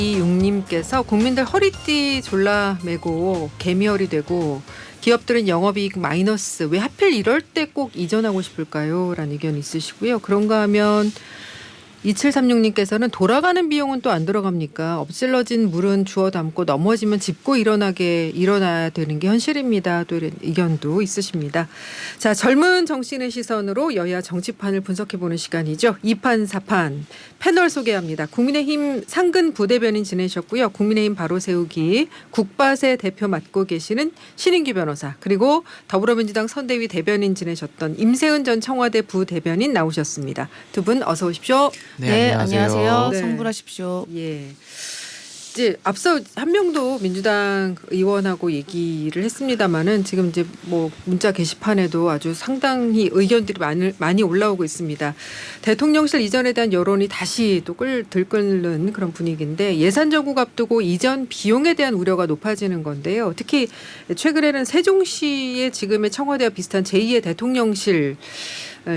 이육님께서 국민들 허리띠 졸라매고 개미허리 되고 기업들은 영업이익 마이너스 왜 하필 이럴 때 꼭 이전하고 싶을까요? 라는 의견 있으시고요. 그런가 하면 2736님께서는 돌아가는 비용은 또 안 들어갑니까? 엎질러진 물은 주워 담고 넘어지면 짚고 일어나야 되는 게 현실입니다. 또 이런 의견도 있으십니다. 자, 젊은 정치인의 시선으로 여야 정치판을 분석해보는 시간이죠. 2판 4판 패널 소개합니다. 국민의힘 상근 부대변인 지내셨고요. 국민의힘 바로 세우기 국바세 대표 맡고 계시는 신인규 변호사, 그리고 더불어민주당 선대위 대변인 지내셨던 임세은 전 청와대 부대변인 나오셨습니다. 두 분 어서 오십시오. 네, 안녕하세요. 네. 성불하십시오. 예. 이제 앞서 한명도 민주당 의원하고 얘기를 했습니다마는 지금 이제 뭐 문자 게시판에도 아주 상당히 의견들이 많이 올라오고 있습니다. 대통령실 이전에 대한 여론이 다시 또 들끓는 그런 분위기인데 예산 정국 앞두고 이전 비용에 대한 우려가 높아지는 건데요. 특히 최근에는 세종시의 지금의 청와대와 비슷한 제2의 대통령실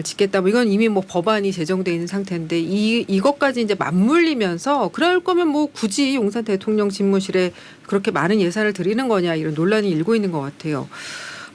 짓겠다. 뭐 이건 이미 뭐 법안이 제정돼 있는 상태인데 이것까지 이제 맞물리면서 그럴 거면 뭐 굳이 용산 대통령 집무실에 그렇게 많은 예산을 들이는 거냐 이런 논란이 일고 있는 것 같아요.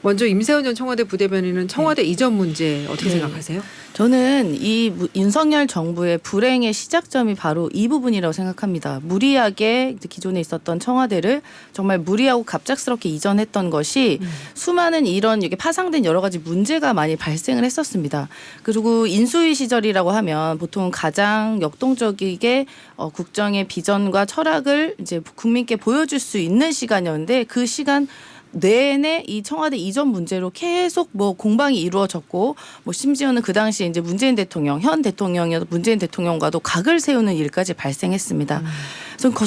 먼저 임세은 전 청와대 부대변인은 청와대 이전 문제 어떻게 생각하세요? 저는 이 윤석열 정부의 불행의 시작점이 바로 이 부분이라고 생각합니다. 무리하게 기존에 있었던 청와대를 정말 무리하고 갑작스럽게 이전했던 것이 수많은 이런 이게 파상된 여러 가지 문제가 많이 발생을 했었습니다. 그리고 인수위 시절이라고 하면 보통 가장 역동적이게 국정의 비전과 철학을 이제 국민께 보여줄 수 있는 시간이었는데 그 시간 내내 이 청와대 이전 문제로 계속 뭐 공방이 이루어졌고 뭐 심지어는 그 당시에 이제 문재인 대통령 현 대통령이어도 문재인 대통령과도 각을 세우는 일까지 발생했습니다.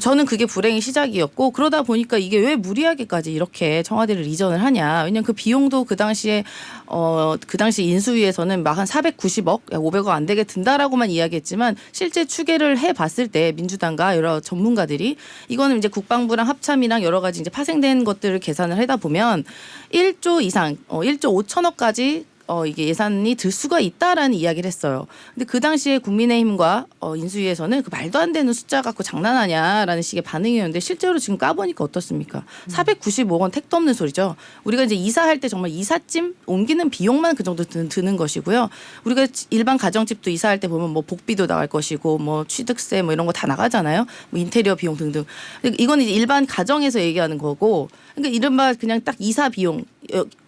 저는 그게 불행의 시작이었고 그러다 보니까 이게 왜 무리하게까지 이렇게 청와대를 이전을 하냐. 왜냐하면 그 비용도 그 당시 인수위에서는 막 한 490억, 500억 안 되게 든다라고만 이야기했지만 실제 추계를 해봤을 때 민주당과 여러 전문가들이 이거는 이제 국방부랑 합참이랑 여러 가지 이제 파생된 것들을 계산을 하다 보면 1조 이상, 1조 5천억까지 이게 예산이 들 수가 있다라는 이야기를 했어요. 근데 그 당시에 국민의힘과 인수위에서는 그 말도 안 되는 숫자 갖고 장난하냐라는 식의 반응이었는데 실제로 지금 까보니까 어떻습니까? 495억 원 택도 없는 소리죠. 우리가 이제 이사할 때 정말 이삿짐 옮기는 비용만 그 정도 드는 것이고요. 우리가 일반 가정집도 이사할 때 보면 뭐 복비도 나갈 것이고 뭐 취득세 뭐 이런 거 다 나가잖아요. 뭐 인테리어 비용 등등. 이건 이제 일반 가정에서 얘기하는 거고, 그러니까 이른바 그냥 딱 이사 비용.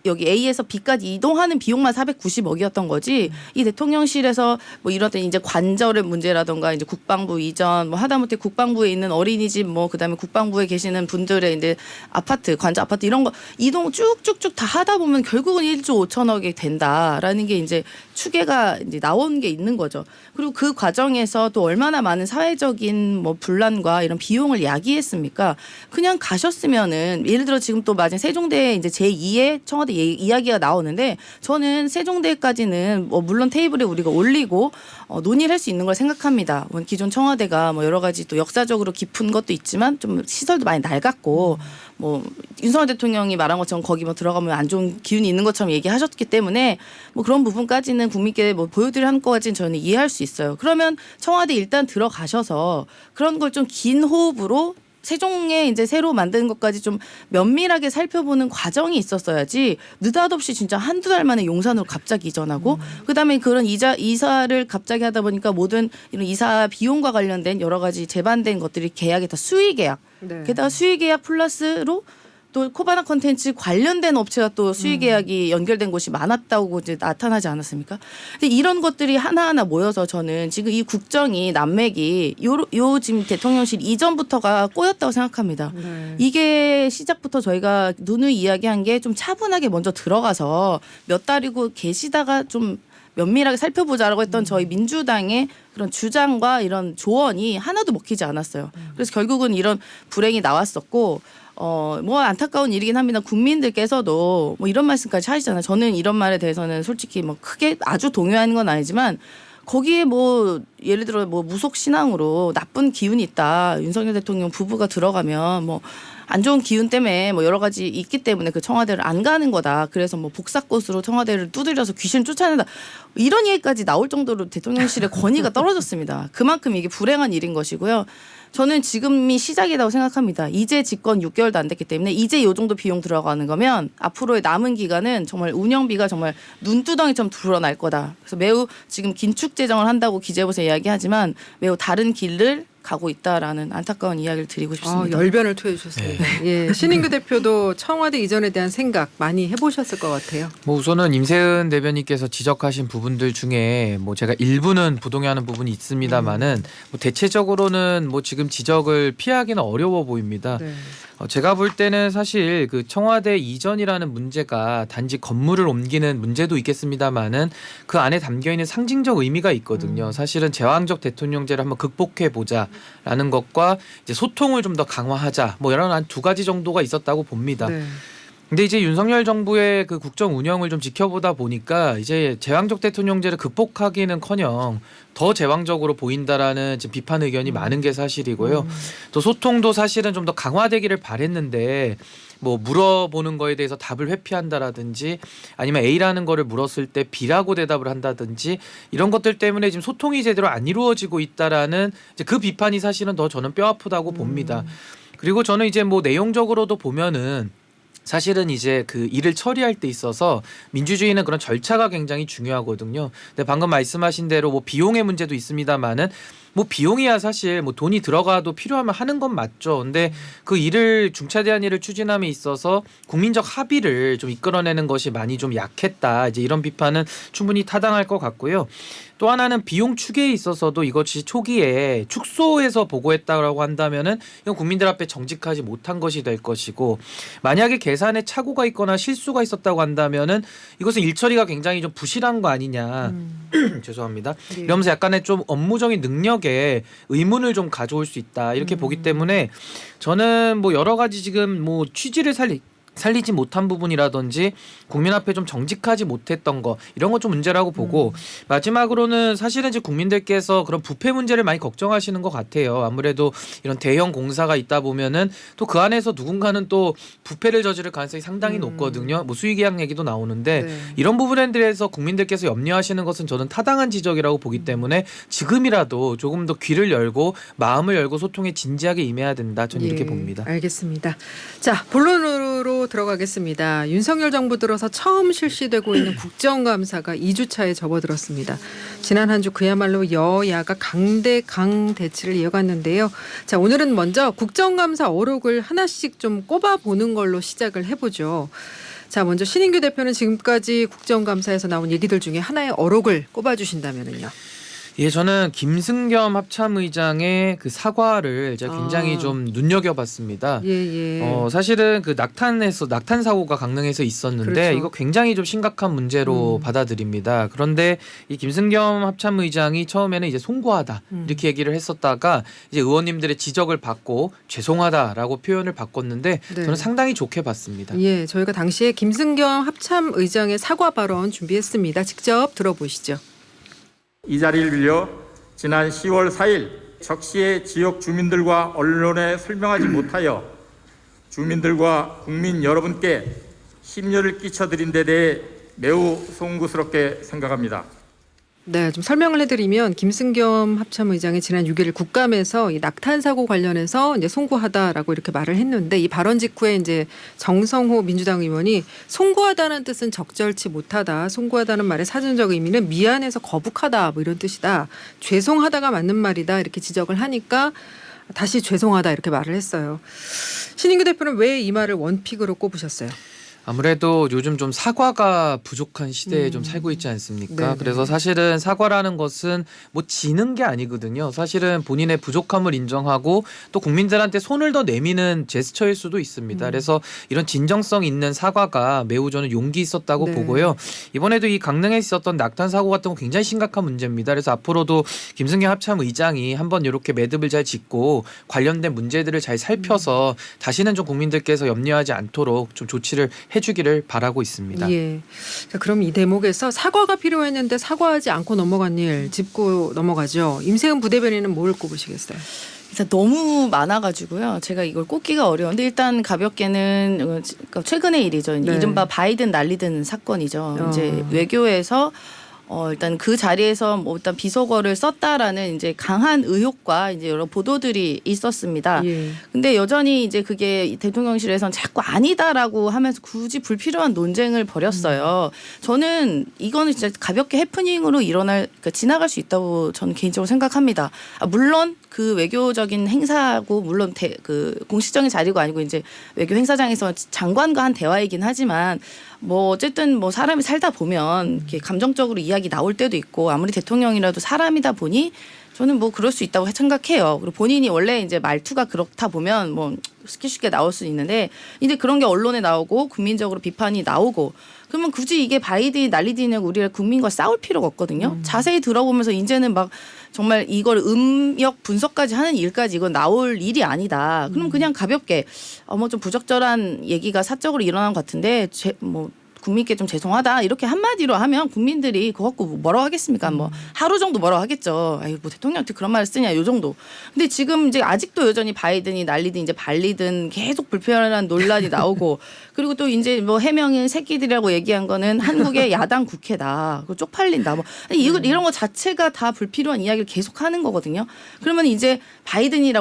여기 A에서 B까지 이동하는 비용만 490억이었던 거지. 이 대통령실에서 뭐 이런 이제 관절의 문제라든가 이제 국방부 이전 뭐 하다못해 국방부에 있는 어린이집 뭐 그다음에 국방부에 계시는 분들의 이제 아파트 관저 아파트 이런 거 이동 쭉쭉쭉 다 하다 보면 결국은 1조 5천억이 된다라는 게 이제 추계가 이제 나온 게 있는 거죠. 그리고 그 과정에서 또 얼마나 많은 사회적인 뭐 분란과 이런 비용을 야기했습니까? 그냥 가셨으면은 예를 들어 지금 또 마침 세종대에 이제 제2의 청와대 이야기가 나오는데 저는 세종대까지는 뭐 물론 테이블에 우리가 올리고 논의를 할 수 있는 걸 생각합니다. 기존 청와대가 뭐 여러 가지 또 역사적으로 깊은 것도 있지만 좀 시설도 많이 낡았고 뭐 윤석열 대통령이 말한 것처럼 거기 뭐 들어가면 안 좋은 기운이 있는 것처럼 얘기하셨기 때문에 뭐 그런 부분까지는 국민께 뭐 보여드릴 한 것까지는 저는 이해할 수 있어요. 그러면 청와대 일단 들어가셔서 그런 걸 좀 긴 호흡으로 세종에 이제 새로 만드는 것까지 좀 면밀하게 살펴보는 과정이 있었어야지 느닷없이 진짜 한두 달 만에 용산으로 갑자기 이전하고 그다음에 그런 이사를 갑자기 하다 보니까 모든 이런 이사 비용과 관련된 여러 가지 재반된 것들이 계약이 다 수의 계약. 네. 게다가 수의 계약 플러스로 또 코바나 컨텐츠 관련된 업체가 또 수의 계약이 연결된 곳이 많았다고 이제 나타나지 않았습니까? 근데 이런 것들이 하나하나 모여서 저는 지금 이 국정이 난맥이 요 지금 대통령실 이전부터가 꼬였다고 생각합니다. 네. 이게 시작부터 저희가 누누이 이야기한 게 좀 차분하게 먼저 들어가서 몇 달이고 계시다가 좀 면밀하게 살펴보자라고 했던 저희 민주당의 그런 주장과 이런 조언이 하나도 먹히지 않았어요. 그래서 결국은 이런 불행이 나왔었고 뭐 안타까운 일이긴 합니다. 국민들께서도 뭐 이런 말씀까지 하시잖아요. 저는 이런 말에 대해서는 솔직히 뭐 크게 아주 동요하는 건 아니지만 거기에 뭐 예를 들어 뭐 무속 신앙으로 나쁜 기운이 있다. 윤석열 대통령 부부가 들어가면 뭐 안 좋은 기운 때문에 뭐 여러 가지 있기 때문에 그 청와대를 안 가는 거다. 그래서 뭐 복사꽃으로 청와대를 두드려서 귀신을 쫓아낸다. 이런 얘기까지 나올 정도로 대통령실의 권위가 떨어졌습니다. 그만큼 이게 불행한 일인 것이고요. 저는 지금이 시작이라고 생각합니다. 이제 집권 6개월도 안 됐기 때문에 이제 이 정도 비용 들어가는 거면 앞으로의 남은 기간은 정말 운영비가 정말 눈두덩이처럼 드러날 거다. 그래서 매우 지금 긴축 재정을 한다고 기재부에서 이야기하지만 매우 다른 길을 가고 있다라는 안타까운 이야기를 드리고 싶습니다. 열변을 토해 주셨습니다. 예, 신인규 대표도 청와대 이전에 대한 생각 많이 해보셨을 것 같아요. 뭐 우선은 임세은 대변인께서 지적하신 부분들 중에 뭐 제가 일부는 부동의하는 부분이 있습니다만은 뭐 대체적으로는 뭐 지금 지적을 피하기는 어려워 보입니다. 네. 제가 볼 때는 사실 그 청와대 이전이라는 문제가 단지 건물을 옮기는 문제도 있겠습니다만은 그 안에 담겨 있는 상징적 의미가 있거든요. 사실은 제왕적 대통령제를 한번 극복해 보자라는 것과 이제 소통을 좀 더 강화하자 뭐 이런 한 두 가지 정도가 있었다고 봅니다. 네. 근데 이제 윤석열 정부의 그 국정 운영을 좀 지켜보다 보니까 이제 제왕적 대통령제를 극복하기는커녕 더 제왕적으로 보인다라는 지금 비판 의견이 많은 게 사실이고요. 또 소통도 사실은 좀 더 강화되기를 바랬는데 뭐 물어보는 거에 대해서 답을 회피한다라든지 아니면 A라는 거를 물었을 때 B라고 대답을 한다든지 이런 것들 때문에 지금 소통이 제대로 안 이루어지고 있다라는 이제 그 비판이 사실은 더 저는 뼈 아프다고 봅니다. 그리고 저는 이제 뭐 내용적으로도 보면은 사실은 이제 그 일을 처리할 때 있어서 민주주의는 그런 절차가 굉장히 중요하거든요. 근데 방금 말씀하신 대로 뭐 비용의 문제도 있습니다만은 뭐 비용이야 사실 뭐 돈이 들어가도 필요하면 하는 건 맞죠. 근데 그 일을 중차대한 일을 추진함에 있어서 국민적 합의를 좀 이끌어내는 것이 많이 좀 약했다. 이제 이런 비판은 충분히 타당할 것 같고요. 또 하나는 비용 추계에 있어서도 이것이 초기에 축소해서 보고했다라고 한다면은 이건 국민들 앞에 정직하지 못한 것이 될 것이고 만약에 계산에 착오가 있거나 실수가 있었다고 한다면은 이것은 일 처리가 굉장히 좀 부실한 거 아니냐. 죄송합니다. 네. 이러면서 약간의 좀 업무적인 능력에 의문을 좀 가져올 수 있다. 이렇게 보기 때문에 저는 뭐 여러 가지 지금 뭐 취지를 살리지 못한 부분이라든지 국민 앞에 좀 정직하지 못했던 거 이런 거 좀 문제라고 보고 마지막으로는 사실은 이제 국민들께서 그런 부패 문제를 많이 걱정하시는 것 같아요. 아무래도 이런 대형 공사가 있다 보면은 또 그 안에서 누군가는 또 부패를 저지를 가능성이 상당히 높거든요. 뭐 수의계약 얘기도 나오는데 네. 이런 부분에 대해서 국민들께서 염려하시는 것은 저는 타당한 지적이라고 보기 때문에 지금이라도 조금 더 귀를 열고 마음을 열고 소통에 진지하게 임해야 된다. 저는 이렇게 봅니다. 알겠습니다. 자, 본론으로 들어가겠습니다. 윤석열 정부 들어서 처음 실시되고 있는 국정감사가 2주차에 접어들었습니다. 지난 한 주 그야말로 여야가 강대강 대치를 이어갔는데요. 자, 오늘은 먼저 국정감사 어록을 하나씩 좀 꼽아보는 걸로 시작을 해보죠. 자, 먼저 신인규 대표는 지금까지 국정감사에서 나온 얘기들 중에 하나의 어록을 꼽아주신다면요. 예, 저는 김승겸 합참의장의 그 사과를 제가 굉장히 좀 눈여겨봤습니다. 예. 사실은 그 낙탄 사고가 강릉에서 있었는데 그렇죠. 이거 굉장히 좀 심각한 문제로 받아들입니다. 그런데 이 김승겸 합참의장이 처음에는 이제 송구하다 이렇게 얘기를 했었다가 이제 의원님들의 지적을 받고 죄송하다라고 표현을 바꿨는데 네. 저는 상당히 좋게 봤습니다. 예, 저희가 당시에 김승겸 합참의장의 사과 발언 준비했습니다. 직접 들어보시죠. 이 자리를 빌려 지난 10월 4일 적시에 지역 주민들과 언론에 설명하지 못하여 주민들과 국민 여러분께 심려를 끼쳐드린 데 대해 매우 송구스럽게 생각합니다. 네, 좀 설명을 해드리면 김승겸 합참의장이 지난 6일 국감에서 이 낙탄 사고 관련해서 이제 송구하다라고 이렇게 말을 했는데 이 발언 직후에 이제 정성호 민주당 의원이 송구하다는 뜻은 적절치 못하다. 송구하다는 말의 사전적 의미는 미안해서 거북하다 뭐 이런 뜻이다. 죄송하다가 맞는 말이다 이렇게 지적을 하니까 다시 죄송하다 이렇게 말을 했어요. 신인규 대표는 왜 이 말을 원픽으로 꼽으셨어요? 아무래도 요즘 좀 사과가 부족한 시대에 좀 살고 있지 않습니까? 네네. 그래서 사실은 사과라는 것은 뭐 지는 게 아니거든요. 사실은 본인의 부족함을 인정하고 또 국민들한테 손을 더 내미는 제스처일 수도 있습니다. 그래서 이런 진정성 있는 사과가 매우 저는 용기 있었다고 네. 보고요. 이번에도 이 강릉에 있었던 낙탄 사고 같은 건 굉장히 심각한 문제입니다. 그래서 앞으로도 김승겸 합참의장이 한번 이렇게 매듭을 잘 짓고 관련된 문제들을 잘 살펴서 다시는 좀 국민들께서 염려하지 않도록 좀 조치를 해주기를 바라고 있습니다. 예. 자, 그럼 이 대목에서 사과가 필요했는데 사과하지 않고 넘어간 일 짚고 넘어가죠. 임세은 부대변인은 뭘 꼽으시겠어요? 일단 너무 많아가지고요. 제가 이걸 꼽기가 어려운데 일단 가볍게는 최근의 일이죠. 네. 이른바 바이든 난리든 사건이죠. 이제 외교에서 일단 그 자리에서 뭐 일단 비속어를 썼다라는 이제 강한 의혹과 이제 여러 보도들이 있었습니다. 예. 근데 여전히 이제 그게 대통령실에서는 자꾸 아니다라고 하면서 굳이 불필요한 논쟁을 벌였어요. 저는 이거는 진짜 가볍게 해프닝으로 그러니까 지나갈 수 있다고 저는 개인적으로 생각합니다. 물론 그 외교적인 행사고 물론 그 공식적인 자리가 아니고 이제 외교 행사장에서 장관과 한 대화이긴 하지만 뭐 어쨌든 뭐 사람이 살다 보면 이렇게 감정적으로 이야기 나올 때도 있고 아무리 대통령이라도 사람이다 보니 저는 뭐 그럴 수 있다고 생각해요. 그리고 본인이 원래 이제 말투가 그렇다 보면 뭐 쉽게 나올 수 있는데 이제 그런 게 언론에 나오고 국민적으로 비판이 나오고 그러면 굳이 이게 바이든이 난리디는 우리가 국민과 싸울 필요가 없거든요. 자세히 들어보면서 이제는 막 정말 이걸 음역 분석까지 하는 일까지 이건 나올 일이 아니다. 그럼 그냥 가볍게 뭐 좀 부적절한 얘기가 사적으로 일어난 것 같은데 뭐 국민께 좀 죄송하다 이렇게 한마디로 하면 국민들이 그거 갖고 뭐라고 하겠습니까? 뭐 하루 정도 뭐라고 하겠죠. 아유 뭐 대통령한테 그런 말을 쓰냐 요 정도. 근데 지금 이제 아직도 여전히 바이든이 난리든 이제 발리든 계속 불편한 논란이 나오고 그리고 또 이제 뭐 해명인 새끼들이라고 얘기한 거는 한국의 야당 국회다. 그거 쪽팔린다. 뭐 이런 거 자체가 다 불필요한 이야기를 계속 하는 거거든요. 그러면 이제 바이든이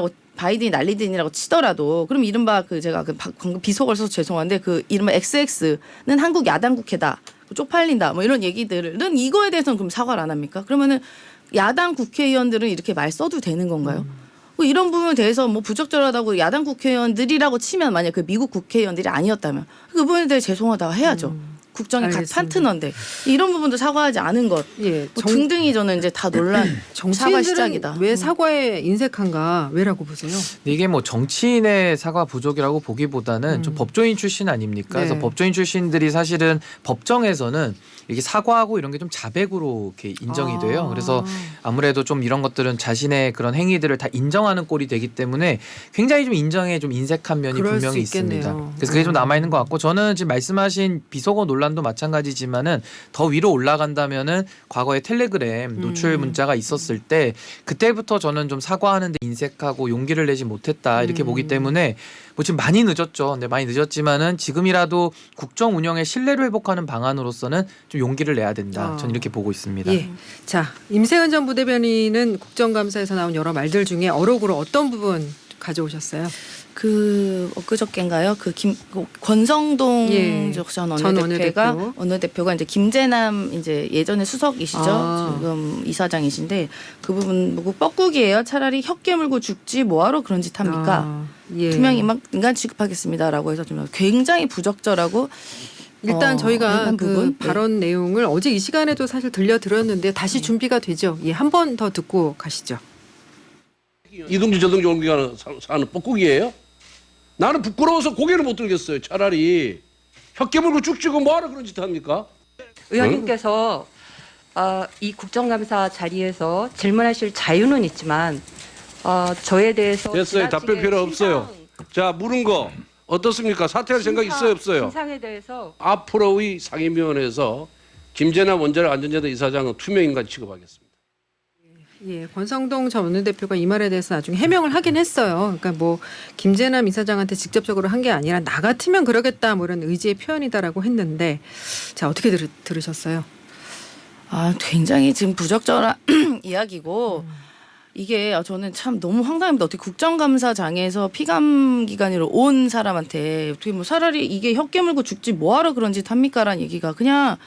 난리든이라고 치더라도 그럼 이른바 제가 방금 비속어를 써서 죄송한데 이른바 XX는 한국 야당 국회다. 쪽팔린다. 뭐 이런 얘기들은 이거에 대해서는 그럼 사과를 안 합니까? 그러면은 야당 국회의원들은 이렇게 말 써도 되는 건가요? 이런 부분에 대해서 뭐 부적절하다고 야당 국회의원들이라고 치면 만약 그 미국 국회의원들이 아니었다면 그 부분에 대해 죄송하다 해야죠. 국정이 각 알겠습니다. 파트너인데 이런 부분도 사과하지 않은 것 예. 뭐 등등이 저는 이제 다 논란 사과 정치인들은 시작이다. 왜 사과에 인색한가? 왜라고 보세요? 이게 뭐 정치인의 사과 부족이라고 보기보다는 좀 법조인 출신 아닙니까? 네. 그래서 법조인 출신들이 사실은 법정에서는 이게 사과하고 이런 게 좀 자백으로 이렇게 인정이 돼요. 그래서 아무래도 좀 이런 것들은 자신의 그런 행위들을 다 인정하는 꼴이 되기 때문에 굉장히 좀 인정에 좀 인색한 면이 그럴 분명히 수 있겠네요. 있습니다. 그래서 그게 좀 남아 있는 것 같고 저는 지금 말씀하신 비속어 논란도 마찬가지지만은 더 위로 올라간다면은 과거에 텔레그램 노출 문자가 있었을 때 그때부터 저는 좀 사과하는데 인색하고 용기를 내지 못했다 이렇게 보기 때문에 뭐 지금 많이 늦었죠. 근데 많이 늦었지만은 지금이라도 국정 운영의 신뢰를 회복하는 방안으로서는 좀 용기를 내야 된다. 저는 이렇게 보고 있습니다. 예. 자, 임세은 전 부대변인은 국정감사에서 나온 여러 말들 중에 어록으로 어떤 부분 가져오셨어요? 엊그저께인가요? 권성동 예. 전 전 원내대표가 이제 김재남 이제 예전에 수석이시죠. 지금 이사장이신데 그 부분 뭐 뻐꾸기예요. 차라리 혀 깨물고 죽지 뭐하러 그런 짓 합니까? 예. 투명 인간 취급하겠습니다라고 해서 좀 굉장히 부적절하고 일단 저희가 이런 그 부분? 발언 내용을 어제 이 시간에도 사실 들려드렸는데 다시 준비가 되죠. 예, 한 번 더 듣고 가시죠. 이동주 저동주 옮기가 사는 뻐꾸기예요? 나는 부끄러워서 고개를 못 들겠어요. 차라리 혀 깨물고 쭉쭉 뭐하러 그런 짓 합니까? 의원님께서 이 국정감사 자리에서 질문하실 자유는 있지만 저에 대해서 됐어요. 답변 필요 없어요. 자, 물은 거 어떻습니까? 사퇴할 생각 있어요, 없어요? 진상에 대해서 앞으로의 상임위원회에서 김재남 원자력 안전재단 이사장은 투명인간 취급하겠습니다. 예, 권성동 전 원내대표가 이 말에 대해서 나중에 해명을 하긴 했어요. 그러니까 뭐 김재남 이사장한테 직접적으로 한 게 아니라 나 같으면 그러겠다 뭐 이런 의지의 표현이다라고 했는데 자 어떻게 들으셨어요? 굉장히 지금 부적절한 이야기고 이게 저는 참 너무 황당합니다. 어떻게 국정감사장에서 피감 기관으로 온 사람한테 어떻게 뭐 차라리 이게 혀 깨물고 죽지 뭐하러 그런 짓 합니까라는 얘기가 그냥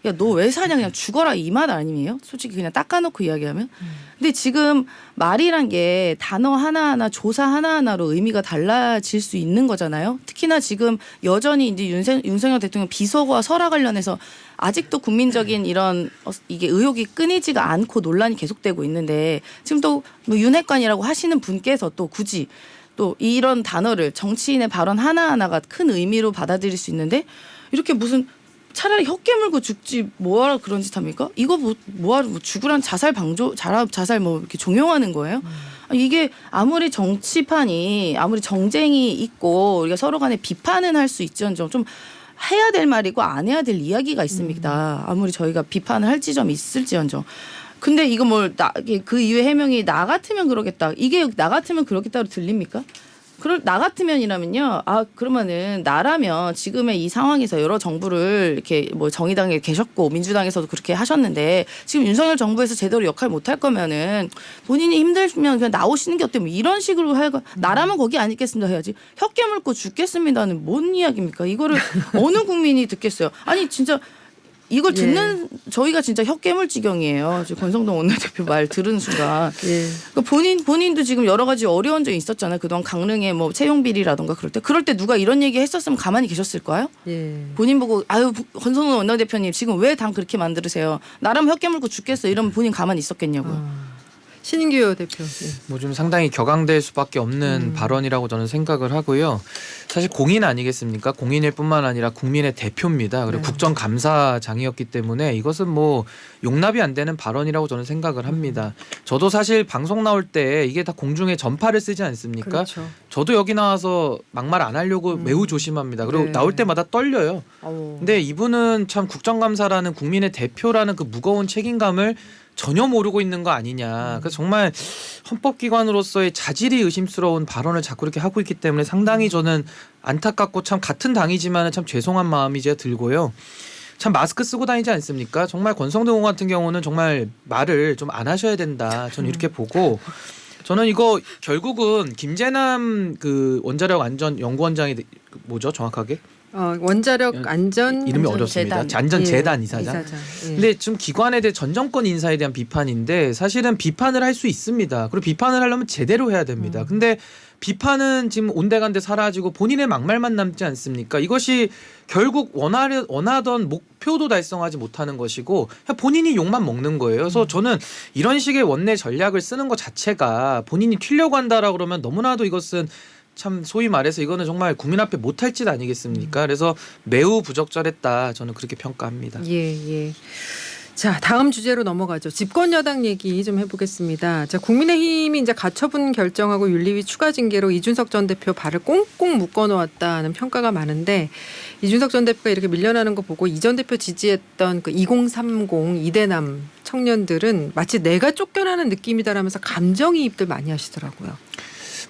야 너 왜 사냐 그냥 죽어라 이 말 아니에요? 솔직히 그냥 닦아놓고 이야기하면. 근데 지금 말이란 게 단어 하나하나 조사 하나하나로 의미가 달라질 수 있는 거잖아요. 특히나 지금 여전히 이제 윤석열 대통령 비속어와 설화 관련해서 아직도 국민적인 이런 이게 의혹이 끊이지가 않고 논란이 계속되고 있는데 지금 또 뭐 윤핵관이라고 하시는 분께서 또 굳이 또 이런 단어를 정치인의 발언 하나하나가 큰 의미로 받아들일 수 있는데 이렇게 무슨 차라리 혀 깨물고 죽지 뭐하러 그런 짓 합니까? 이거 뭐하러 죽으란 자살 방조 자살 뭐 이렇게 종용하는 거예요? 이게 아무리 정치판이 아무리 정쟁이 있고 우리가 서로 간에 비판은 할 수 있지언정 좀 해야 될 말이고 안 해야 될 이야기가 있습니다. 아무리 저희가 비판을 할 지점이 있을지언정. 근데 이거 그 이후에 해명이 나 같으면 그러겠다. 이게 나 같으면 그러겠다로 들립니까? 나 같으면이라면요. 아 그러면은 나라면 지금의 이 상황에서 여러 정부를 이렇게 뭐 정의당에 계셨고 민주당에서도 그렇게 하셨는데 지금 윤석열 정부에서 제대로 역할 못할 거면은 본인이 힘들면 그냥 나오시는 게 어때? 뭐 이런 식으로 하고 나라면 거기 안 있겠습니다 해야지. 혀 깨물고 죽겠습니다는 뭔 이야기입니까? 이거를 어느 국민이 듣겠어요? 아니 진짜. 이걸 듣는 저희가 진짜 혀 깨물 지경이에요. 지금 권성동 원내대표 말 들은 순간. 그러니까 본인도 지금 여러 가지 어려운 점이 있었잖아요. 그동안 강릉에 뭐 채용 비리라든가 그럴 때 누가 이런 얘기 했었으면 가만히 계셨을까요? 본인 보고 아유 권성동 원내대표님 지금 왜 당 그렇게 만들으세요? 나라면 혀 깨물고 죽겠어 이러면 본인 가만히 있었겠냐고요. 신인규 대표. 뭐 좀 상당히 격앙될 수밖에 없는 발언이라고 저는 생각을 하고요. 사실 공인 아니겠습니까? 공인일 뿐만 아니라 국민의 대표입니다. 그리고 국정감사장이었기 때문에 이것은 뭐 용납이 안 되는 발언이라고 저는 생각을 합니다. 저도 사실 방송 나올 때 이게 다 공중에 전파를 쓰지 않습니까? 그렇죠. 저도 여기 나와서 막말 안 하려고 매우 조심합니다. 그리고 네. 나올 때마다 떨려요. 근데 이분은 참 국정감사라는 국민의 대표라는 그 무거운 책임감을 전혀 모르고 있는 거 아니냐. 그래서 정말 헌법기관으로서의 자질이 의심스러운 발언을 자꾸 이렇게 하고 있기 때문에 상당히 저는 안타깝고 참 같은 당이지만 참 죄송한 마음이 이제 들고요. 참 마스크 쓰고 다니지 않습니까? 정말 권성동 의원 같은 경우는 정말 말을 좀 안 하셔야 된다. 저는 이렇게 보고 저는 이거 결국은 김재남 그 원자력 안전 연구원장이 뭐죠 정확하게? 원자력 안전 이름이 어렵습니다. 안전재단 이사장. 근데 좀 기관에 대해 전 정권 인사에 대한 비판인데 사실은 비판을 할 수 있습니다. 그리고 비판을 하려면 제대로 해야 됩니다. 근데 비판은 지금 온데간데 사라지고 본인의 막말만 남지 않습니까? 이것이 결국 원하던 목표도 달성하지 못하는 것이고 본인이 욕만 먹는 거예요. 그래서 저는 이런 식의 원내 전략을 쓰는 것 자체가 본인이 튀려고 한다라고 그러면 너무나도 이것은 참 소위 말해서 이거는 정말 국민 앞에 못할 짓 아니겠습니까? 그래서 매우 부적절했다. 저는 그렇게 평가합니다. 예. 자, 다음 주제로 넘어가죠. 집권 여당 얘기 좀 해보겠습니다. 자, 국민의힘이 이제 가처분 결정하고 윤리위 추가 징계로 이준석 전 대표 발을 꽁꽁 묶어놓았다는 평가가 많은데 이준석 전 대표가 이렇게 밀려나는 거 보고 이 전 대표 지지했던 그 2030 이대남 청년들은 마치 내가 쫓겨나는 느낌이다라면서 감정이입들 많이 하시더라고요.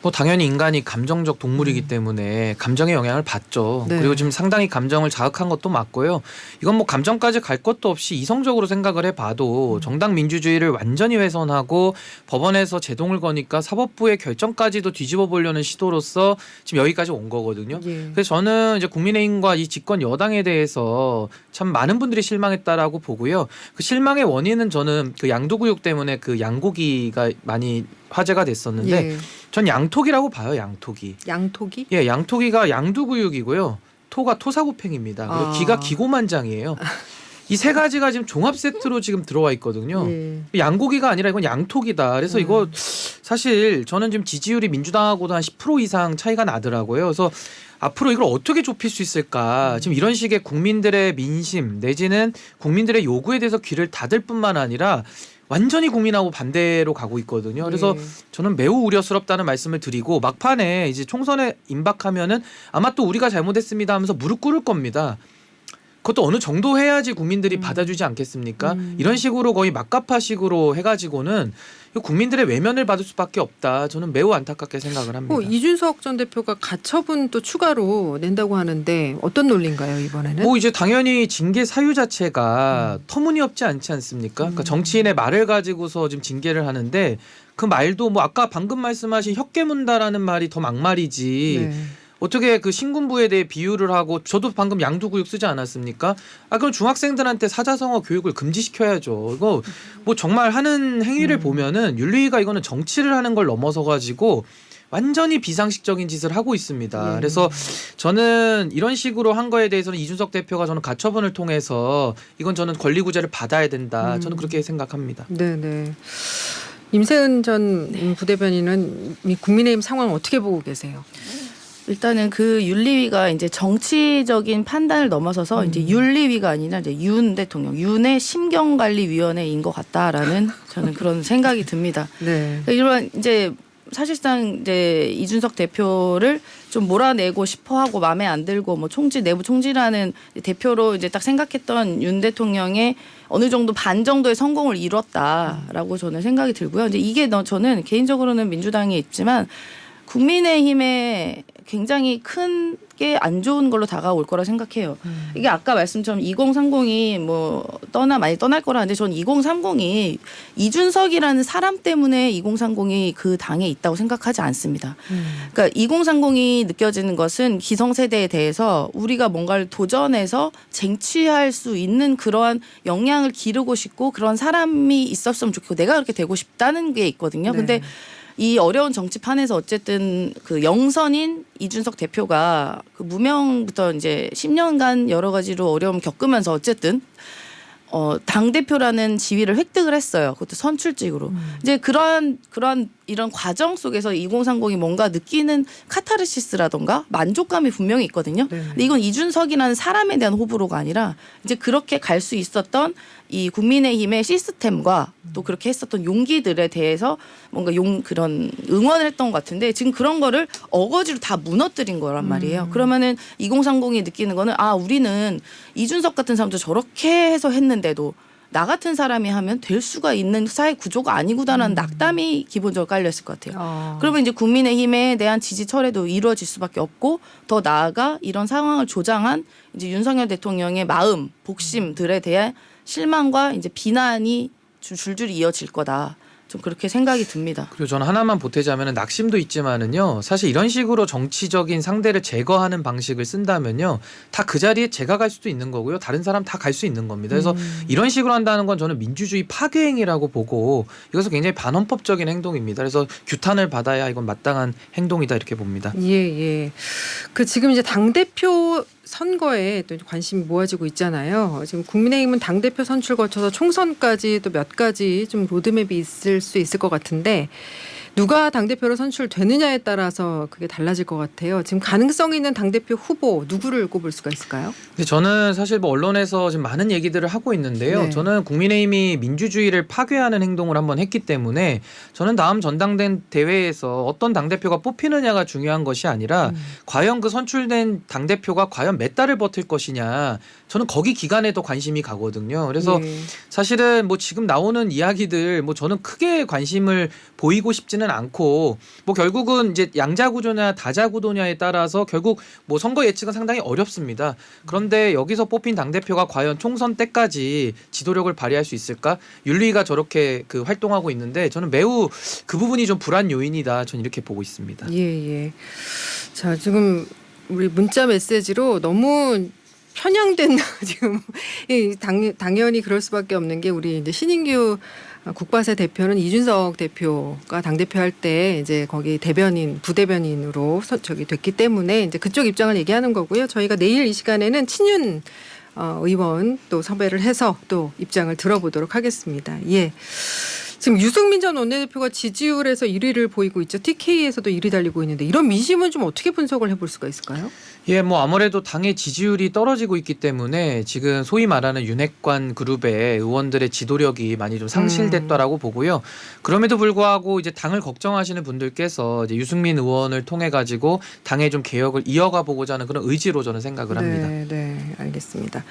뭐 당연히 인간이 감정적 동물이기 때문에 감정의 영향을 받죠. 네. 그리고 지금 상당히 감정을 자극한 것도 맞고요. 이건 뭐 감정까지 갈 것도 없이 이성적으로 생각을 해봐도 정당 민주주의를 완전히 훼손하고 법원에서 제동을 거니까 사법부의 결정까지도 뒤집어 보려는 시도로서 지금 여기까지 온 거거든요. 그래서 저는 이제 국민의힘과 이 집권 여당에 대해서 참 많은 분들이 실망했다라고 보고요. 그 실망의 원인은 저는 그 양도구역 때문에 그 양고기가 많이 화제가 됐었는데 전 양토기라고 봐요. 양토기. 양토기? 예, 양토기가 양두구육이고요. 토가 토사구팽입니다. 그리고 기가 기고만장이에요. 이 세 가지가 지금 종합 세트로 지금 들어와 있거든요. 양고기가 아니라 이건 양토기다. 그래서 이거 사실 저는 지금 지지율이 민주당하고도 한 10% 이상 차이가 나더라고요. 그래서 앞으로 이걸 어떻게 좁힐 수 있을까? 지금 이런 식의 국민들의 민심 내지는 국민들의 요구에 대해서 귀를 닫을 뿐만 아니라 완전히 국민하고 반대로 가고 있거든요. 그래서 저는 매우 우려스럽다는 말씀을 드리고 막판에 이제 총선에 임박하면은 아마 또 우리가 잘못했습니다 하면서 무릎 꿇을 겁니다. 그것도 어느 정도 해야지 국민들이 받아주지 않겠습니까? 이런 식으로 거의 막가파식으로 해가지고는 국민들의 외면을 받을 수밖에 없다. 저는 매우 안타깝게 생각을 합니다. 이준석 전 대표가 가처분 또 추가로 낸다고 하는데 어떤 논리인가요 이번에는? 뭐 이제 당연히 징계 사유 자체가 터무니없지 않지 않습니까? 그러니까 정치인의 말을 가지고서 지금 징계를 하는데 그 말도 뭐 아까 방금 말씀하신 혀 깨문다라는 말이 더 막말이지. 어떻게 그 신군부에 대해 비유를 하고 저도 방금 양두구육 쓰지 않았습니까? 그럼 중학생들한테 사자성어 교육을 금지시켜야죠. 이거 뭐 정말 하는 행위를 보면은 윤리위가 이거는 정치를 하는 걸 넘어서 가지고 완전히 비상식적인 짓을 하고 있습니다. 그래서 저는 이런 식으로 한 거에 대해서는 이준석 대표가 저는 가처분을 통해서 이건 저는 권리구제를 받아야 된다. 저는 그렇게 생각합니다. 네네. 임세은 전 부대변인은 국민의힘 상황 어떻게 보고 계세요? 일단은 그 윤리위가 이제 정치적인 판단을 넘어서서 이제 윤리위가 아니라 이제 윤 대통령, 윤의 심경관리위원회인 것 같다라는 저는 그런 생각이 듭니다. 이런 이제 사실상 이제 이준석 대표를 좀 몰아내고 싶어하고 마음에 안 들고 뭐 총질 내부 총질하는 대표로 이제 딱 생각했던 윤 대통령의 어느 정도 반 정도의 성공을 이뤘다라고 저는 생각이 들고요. 이제 이게 저는 개인적으로는 민주당에 있지만. 국민의힘에 굉장히 큰 게 안 좋은 걸로 다가올 거라 생각해요. 이게 아까 말씀처럼 2030이 뭐 많이 떠날 거라는데 전 2030이 이준석이라는 사람 때문에 2030이 그 당에 있다고 생각하지 않습니다. 그러니까 2030이 느껴지는 것은 기성세대에 대해서 우리가 뭔가를 도전해서 쟁취할 수 있는 그러한 역량을 기르고 싶고 그런 사람이 있었으면 좋겠고 내가 그렇게 되고 싶다는 게 있거든요. 네. 근데 이 어려운 정치판에서 어쨌든 그 영선인 이준석 대표가 그 무명부터 이제 10년간 여러 가지로 어려움 겪으면서 어쨌든 당 대표라는 지위를 획득을 했어요. 그것도 선출직으로. 이제 그런 이런 과정 속에서 2030이 뭔가 느끼는 카타르시스라던가 만족감이 분명히 있거든요. 네. 근데 이건 이준석이라는 사람에 대한 호불호가 아니라 이제 그렇게 갈 수 있었던 이 국민의힘의 시스템과 또 그렇게 했었던 용기들에 대해서 뭔가 그런 응원을 했던 것 같은데 지금 그런 거를 어거지로 다 무너뜨린 거란 말이에요. 그러면은 2030이 느끼는 거는 우리는 이준석 같은 사람도 저렇게 해서 했는데도 나 같은 사람이 하면 될 수가 있는 사회 구조가 아니구나라는 낙담이 기본적으로 깔렸을 것 같아요. 그러면 이제 국민의힘에 대한 지지 철회도 이루어질 수밖에 없고 더 나아가 이런 상황을 조장한 이제 윤석열 대통령의 마음, 복심들에 대한 실망과 이제 비난이 줄줄이 이어질 거다. 좀 그렇게 생각이 듭니다. 그리고 저는 하나만 보태자면 낙심도 있지만은요. 사실 이런 식으로 정치적인 상대를 제거하는 방식을 쓴다면요. 다 그 자리에 제가 갈 수도 있는 거고요. 다른 사람 다 갈 수 있는 겁니다. 그래서 이런 식으로 한다는 건 저는 민주주의 파괴행위라고 보고 이것은 굉장히 반헌법적인 행동입니다. 그래서 규탄을 받아야 이건 마땅한 행동이다 이렇게 봅니다. 예. 그 지금 이제 당대표 선거에 또 관심이 모아지고 있잖아요. 지금 국민의힘은 당대표 선출 거쳐서 총선까지 또 몇 가지 좀 로드맵이 있을 수 있을 것 같은데 누가 당대표로 선출되느냐에 따라서 그게 달라질 것 같아요. 지금 가능성 있는 당대표 후보 누구를 꼽을 수가 있을까요? 근데 저는 사실 뭐 언론에서 지금 많은 얘기들을 하고 있는데요. 네. 저는 국민의힘이 민주주의를 파괴하는 행동을 한번 했기 때문에 저는 다음 전당대 대회에서 어떤 당대표가 뽑히느냐가 중요한 것이 아니라 과연 그 선출된 당대표가 과연 몇 달을 버틸 것이냐. 저는 거기 기간에 더 관심이 가거든요. 그래서 예. 사실은 뭐 지금 나오는 이야기들 뭐 저는 크게 관심을 보이고 싶지는 않고 뭐 결국은 이제 양자 구조냐 다자 구도냐에 따라서 결국 뭐 선거 예측은 상당히 어렵습니다. 그런데 여기서 뽑힌 당대표가 과연 총선 때까지 지도력을 발휘할 수 있을까? 윤리위가 저렇게 그 활동하고 있는데 저는 매우 그 부분이 좀 불안 요인이다. 저는 이렇게 보고 있습니다. 예. 자, 지금 우리 문자 메시지로 너무 편향된 지금 당연히 그럴 수밖에 없는 게 우리 이제 신인규 국바세 대표는 이준석 대표가 당대표 할 때 이제 거기 부대변인으로 됐기 때문에 이제 그쪽 입장을 얘기하는 거고요. 저희가 내일 이 시간에는 친윤 의원 또 섭외를 해서 또 입장을 들어보도록 하겠습니다. 예. 지금 유승민 전 원내대표가 지지율에서 1위를 보이고 있죠. TK에서도 1위 달리고 있는데 이런 민심은 좀 어떻게 분석을 해볼 수가 있을까요? 예, 뭐 아무래도 당의 지지율이 떨어지고 있기 때문에 지금 소위 말하는 윤핵관 그룹의 의원들의 지도력이 많이 좀 상실됐다라고 보고요. 그럼에도 불구하고 이제 당을 걱정하시는 분들께서 이제 유승민 의원을 통해 가지고 당의 좀 개혁을 이어가 보고자 하는 그런 의지로 저는 생각을 합니다. 네, 알겠습니다.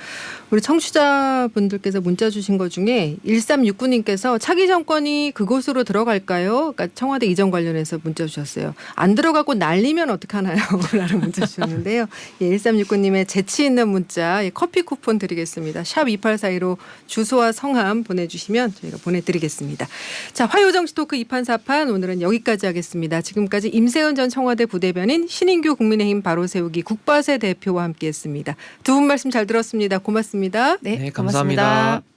우리 청취자분들께서 문자 주신 것 중에 1369님께서 차기 정권이 그곳으로 들어갈까요? 그러니까 청와대 이전 관련해서 문자 주셨어요. 안 들어가고 날리면 어떡하나요? 라는 문자 주셨는데요. 예, 1369님의 재치 있는 문자 커피 쿠폰 드리겠습니다. 샵 2842로 주소와 성함 보내주시면 저희가 보내드리겠습니다. 자, 화요정치토크 2판 4판 오늘은 여기까지 하겠습니다. 지금까지 임세은 전 청와대 부대변인 신인규 국민의힘 바로세우기 국바세 대표와 함께했습니다. 두 분 말씀 잘 들었습니다. 고맙습니다. 네, 네, 감사합니다. 고맙습니다.